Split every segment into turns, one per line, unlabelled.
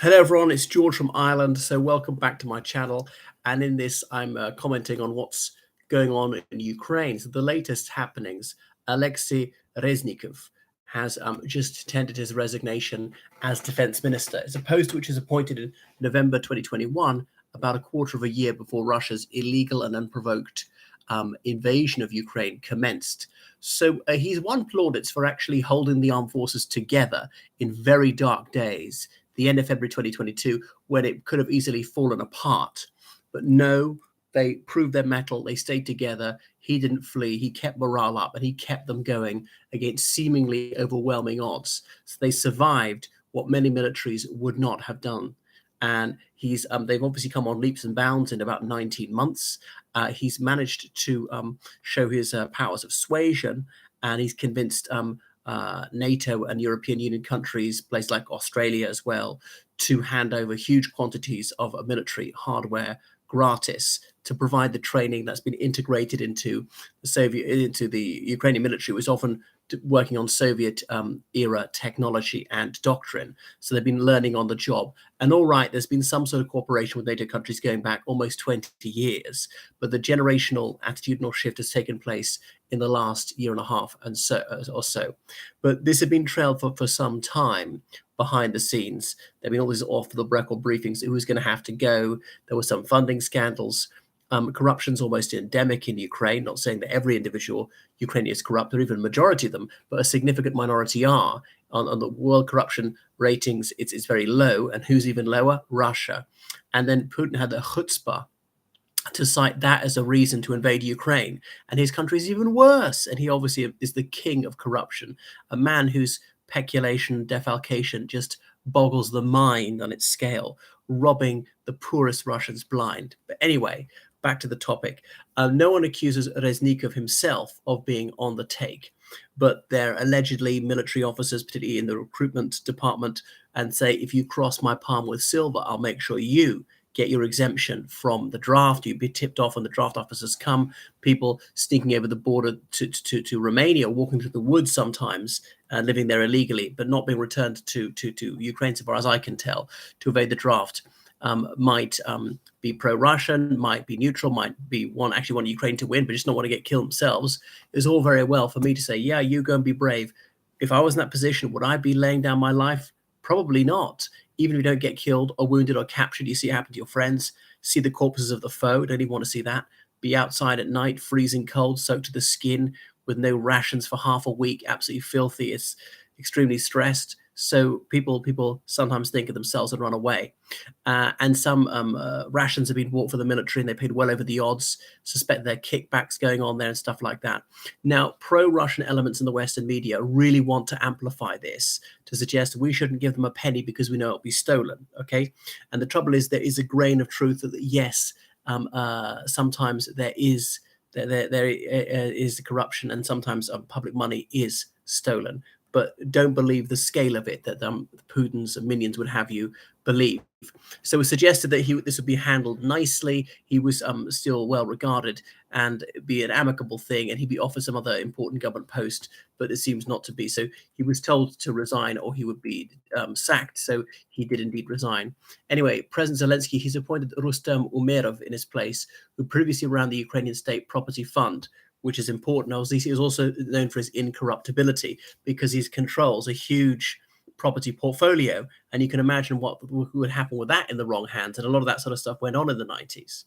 Hello, everyone. It's George from Ireland. So, welcome back to my channel. And in this, I'm commenting on what's going on in Ukraine. So, the latest happenings: Alexei Reznikov has just tendered his resignation as defense minister. It's a post which was appointed in November 2021, about a quarter of a year before Russia's illegal and unprovoked invasion of Ukraine commenced. So, he's won plaudits for actually holding the armed forces together in very dark days, the end of February 2022, when it could have easily fallen apart. But no, they proved their mettle. They stayed together. He didn't flee. He kept morale up and he kept them going against seemingly overwhelming odds. So they survived what many militaries would not have done. And they've obviously come on leaps and bounds in about 19 months. He's managed to show his powers of suasion, and he's convinced NATO and European Union countries, places like Australia as well, to hand over huge quantities of military hardware gratis to provide the training that's been integrated into the Ukrainian military, which is often working on Soviet era technology and doctrine. So they've been learning on the job. And all right, there's been some sort of cooperation with NATO countries going back almost 20 years, but the generational attitudinal shift has taken place in the last year and a half or so. But this had been trailed for some time behind the scenes. There have been all these off-the-record briefings. Who was going to have to go? There were some funding scandals. Corruption's almost endemic in Ukraine. Not saying that every individual Ukrainian is corrupt, or even a majority of them, but a significant minority are. On the world corruption ratings, it's very low. And who's even lower? Russia. And then Putin had the chutzpah to cite that as a reason to invade Ukraine. And his country is even worse. And he obviously is the king of corruption, a man whose peculation, defalcation just boggles the mind on its scale, robbing the poorest Russians blind. But anyway, back to the topic. No one accuses Reznikov himself of being on the take, but they're allegedly military officers, particularly in the recruitment department, and say, if you cross my palm with silver, I'll make sure you get your exemption from the draft. You'd be tipped off when the draft officers come. People sneaking over the border to Romania, walking through the woods sometimes, living there illegally, but not being returned to Ukraine, so far as I can tell, to evade the draft. Might be pro-Russian, might be neutral, might be actually want Ukraine to win, but just not want to get killed themselves. It's all very well for me to say, yeah, you go and be brave. If I was in that position, would I be laying down my life? Probably not. Even if you don't get killed or wounded or captured, you see it happen to your friends, see the corpses of the foe, don't even want to see that. Be outside at night, freezing cold, soaked to the skin, with no rations for half a week, absolutely filthy. It's extremely stressed. So people sometimes think of themselves and run away. And some rations have been bought for the military, and they paid well over the odds. Suspect there are kickbacks going on there and stuff like that. Now, pro-Russian elements in the Western media really want to amplify this to suggest we shouldn't give them a penny because we know it'll be stolen. Okay, and the trouble is there is a grain of truth that yes, sometimes there is corruption, and sometimes public money is stolen. But don't believe the scale of it that Putin's minions would have you believe. So it was suggested that this would be handled nicely. He was still well regarded and it'd be an amicable thing, and he'd be offered some other important government post, but it seems not to be. So he was told to resign or he would be sacked. So he did indeed resign. Anyway, President Zelensky, he's appointed Rustem Umerov in his place, who previously ran the Ukrainian State Property Fund, which is important. Obviously, he was also known for his incorruptibility because he controls a huge property portfolio, and you can imagine what would happen with that in the wrong hands. And a lot of that sort of stuff went on in the 90s.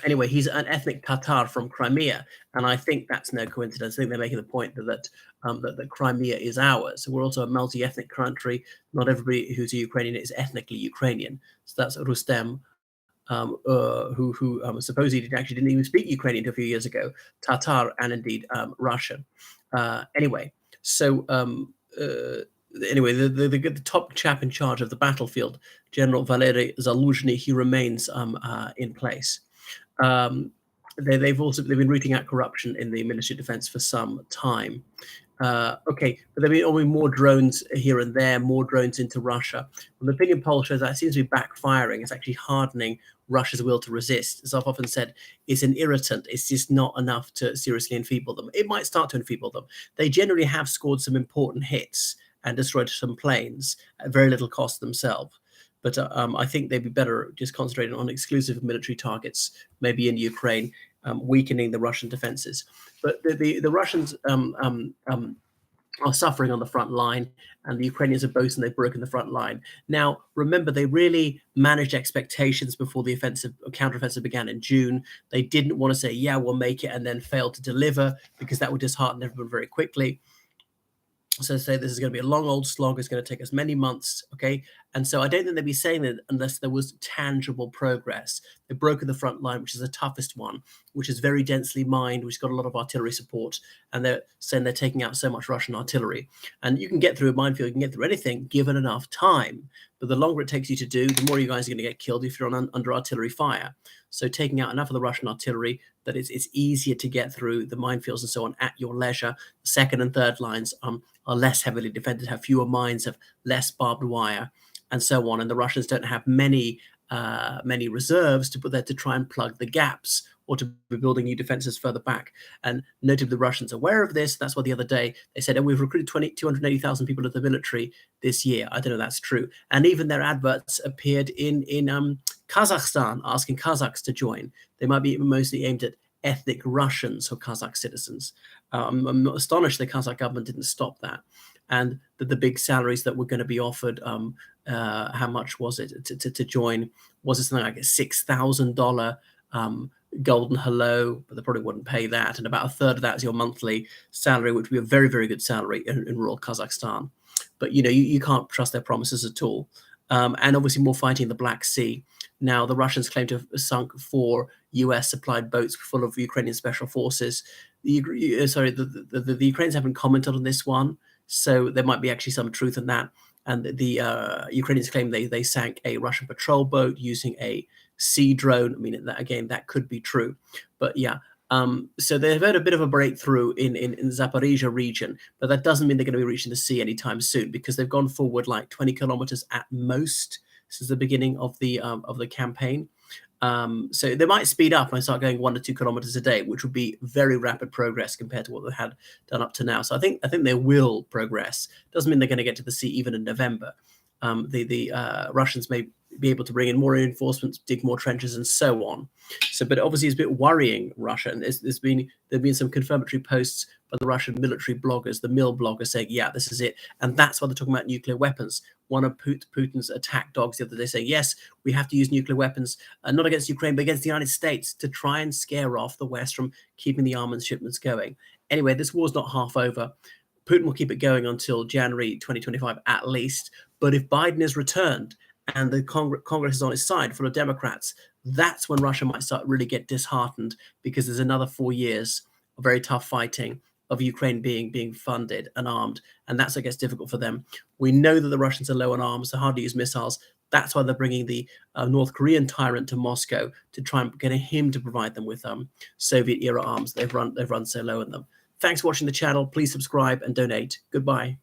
Anyway, he's an ethnic Tatar from Crimea, and I think that's no coincidence. I think they're making the point that Crimea is ours. So we're also a multi-ethnic country. Not everybody who's a Ukrainian is ethnically Ukrainian. So that's Rustem, who supposedly didn't even speak Ukrainian until a few years ago, Tatar, and indeed Russian. Anyway, the top chap in charge of the battlefield, General Valery Zaluzhny, he remains in place. They've been rooting out corruption in the Ministry of Defence for some time. Okay, but there will be more drones here and there, more drones into Russia. And the opinion poll shows that it seems to be backfiring. It's actually hardening Russia's will to resist. As I've often said, it's an irritant. It's just not enough to seriously enfeeble them. It might start to enfeeble them. They generally have scored some important hits, and destroyed some planes at very little cost themselves. But I think they'd be better just concentrating on exclusive military targets, maybe in Ukraine, weakening the Russian defenses. But the Russians are suffering on the front line, and the Ukrainians are boasting they've broken the front line. Now, remember, they really managed expectations before the offensive counteroffensive began in June. They didn't want to say, yeah, we'll make it, and then fail to deliver, because that would dishearten everyone very quickly. So say this is going to be a long old slog. It's going to take us many months, okay? And so I don't think they'd be saying that unless there was tangible progress. They've broken the front line, which is the toughest one, which is very densely mined, which has got a lot of artillery support, and they're saying they're taking out so much Russian artillery. And you can get through a minefield, you can get through anything given enough time. But the longer it takes you to do, the more you guys are going to get killed if you're under artillery fire. So taking out enough of the Russian artillery that it's easier to get through the minefields and so on at your leisure. The second and third lines are less heavily defended, have fewer mines, have less barbed wire, and so on. And the Russians don't have many reserves to put there to try and plug the gaps or to be building new defenses further back. And notably, the Russians are aware of this. That's why the other day they said, oh, we've recruited 280,000 people to the military this year. I don't know if that's true. And even their adverts appeared in Kazakhstan, asking Kazakhs to join. They might be mostly aimed at ethnic Russians or Kazakh citizens. I'm astonished the Kazakh government didn't stop that. And that the big salaries that were going to be offered, how much was it to join? Was it something like a $6,000 golden hello? But they probably wouldn't pay that. And about a third of that is your monthly salary, which would be a very, very good salary in rural Kazakhstan. But, you can't trust their promises at all. And obviously more fighting in the Black Sea. Now, the Russians claim to have sunk 4 US-supplied boats full of Ukrainian special forces. The Ukrainians haven't commented on this one, so there might be actually some truth in that. And the Ukrainians claim they sank a Russian patrol boat using a sea drone. I mean, that could be true. But yeah, so they've had a bit of a breakthrough in Zaporizhia region, but that doesn't mean they're going to be reaching the sea anytime soon, because they've gone forward like 20 kilometers at most since the beginning of the campaign. So they might speed up and start going 1 to 2 kilometers a day, which would be very rapid progress compared to what they had done up to now. So I think they will progress. Doesn't mean they're going to get to the sea even in November. The Russians may be able to bring in more reinforcements, dig more trenches, and so on. So, but obviously it's a bit worrying, Russia. And there've been some confirmatory posts by the Russian military bloggers, the MIL bloggers, saying, yeah, this is it. And that's why they're talking about nuclear weapons. One of Putin's attack dogs the other day saying, yes, we have to use nuclear weapons, not against Ukraine, but against the United States, to try and scare off the West from keeping the armaments shipments going. Anyway, this war's not half over. Putin will keep it going until January 2025 at least. But if Biden is returned and the Congress is on his side full of Democrats, that's when Russia might start really get disheartened, because there's another 4 years of very tough fighting, of Ukraine being funded and armed, and that's, I guess, difficult for them. We know that the Russians are low on arms, they hardly use missiles. That's why they're bringing the North Korean tyrant to Moscow to try and get him to provide them with Soviet-era arms. They've run so low on them. Thanks for watching the channel. Please subscribe and donate. Goodbye.